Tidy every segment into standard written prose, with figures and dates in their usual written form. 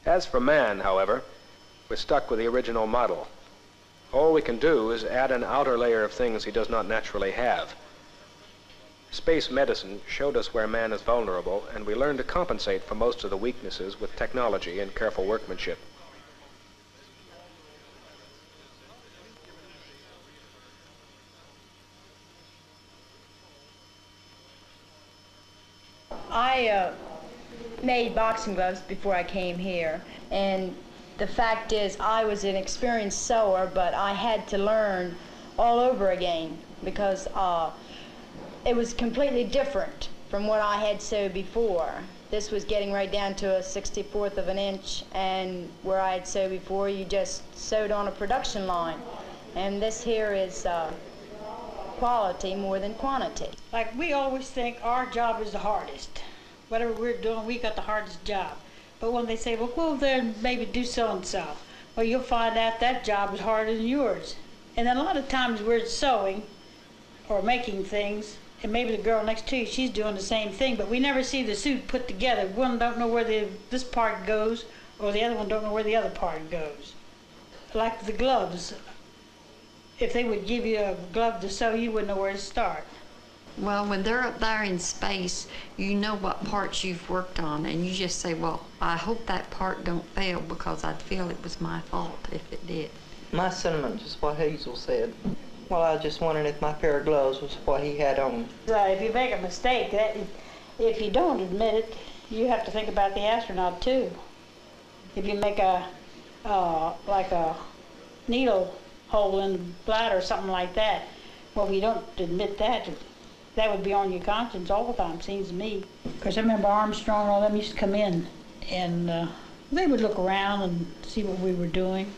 As for man, however, we're stuck with the original model. All we can do is add an outer layer of things he does not naturally have. Space medicine showed us where man is vulnerable, and we learned to compensate for most of the weaknesses with technology and careful workmanship. I made boxing gloves before I came here, and the fact is I was an experienced sewer, but I had to learn all over again because it was completely different from what I had sewed before. This was getting right down to a 64th of an inch, and where I had sewed before, you just sewed on a production line. And this here is quality more than quantity. Like, we always think our job is the hardest. Whatever we're doing, we got the hardest job. But when they say, well, go over there and maybe do so-and-so, well, you'll find out that job is harder than yours. And then a lot of times we're sewing or making things, and maybe the girl next to you, she's doing the same thing, but we never see the suit put together. One don't know where this part goes, or the other one don't know where the other part goes. Like the gloves. If they would give you a glove to sew, you wouldn't know where to start. Well, when they're up there in space, you know what parts you've worked on, and you just say, well, I hope that part don't fail because I'd feel it was my fault if it did. My sentiment is what Hazel said. Well, I was just wondering if my pair of gloves was what he had on. If you make a mistake, if you don't admit it, you have to think about the astronaut too. If you make like a needle hole in the bladder or something like that, well, if you don't admit that, that would be on your conscience all the time, seems to me. Because I remember Armstrong and all them used to come in, and they would look around and see what we were doing.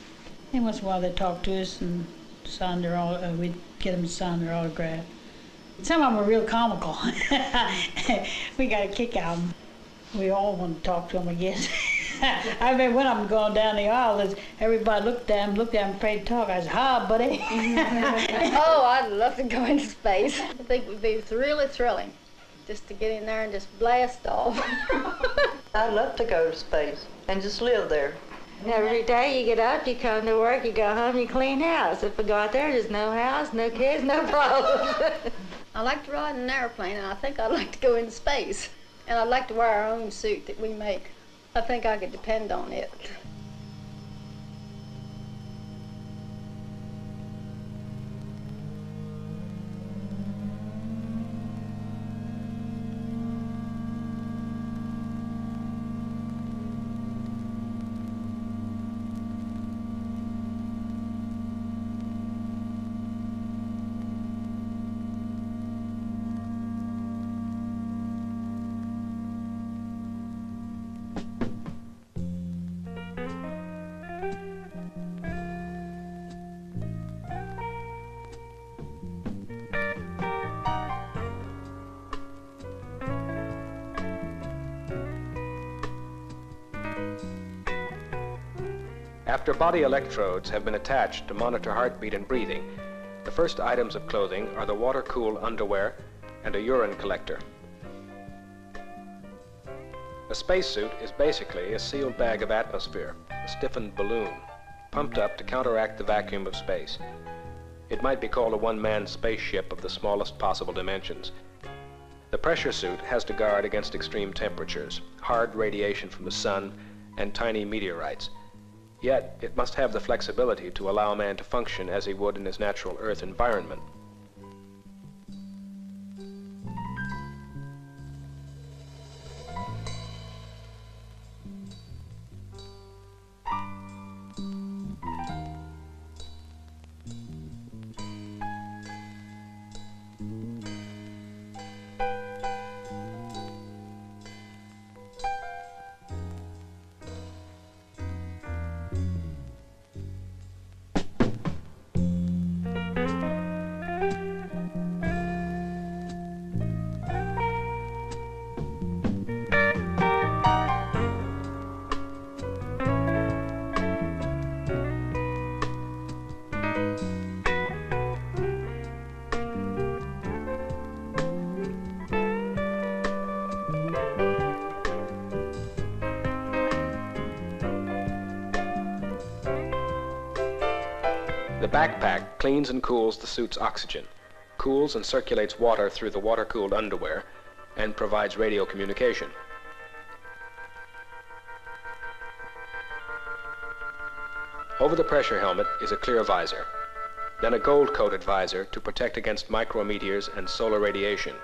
And once in a while they'd talk to us and sign we'd get them to sign their autograph. Some of them were real comical. We got a kick out of them. We all wanted to talk to them, I guess. I remember one of them going down the aisle, everybody looked at him, afraid to talk. I said, hi, buddy. Oh, I'd love to go into space. I think it would be really thrilling just to get in there and just blast off. I'd love to go to space and just live there. Every day you get up, you come to work, you go home, you clean house. If we go out there, there's no house, no kids, no problems. I like to ride in an airplane, and I think I'd like to go into space. And I'd like to wear our own suit that we make. I think I could depend on it. After body electrodes have been attached to monitor heartbeat and breathing, the first items of clothing are the water-cooled underwear and a urine collector. A spacesuit is basically a sealed bag of atmosphere, a stiffened balloon, pumped up to counteract the vacuum of space. It might be called a one-man spaceship of the smallest possible dimensions. The pressure suit has to guard against extreme temperatures, hard radiation from the sun, and tiny meteorites. Yet, it must have the flexibility to allow a man to function as he would in his natural Earth environment. The backpack cleans and cools the suit's oxygen, cools and circulates water through the water-cooled underwear, and provides radio communication. Over the pressure helmet is a clear visor, then a gold-coated visor to protect against micrometeors and solar radiation.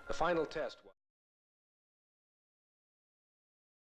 The final test was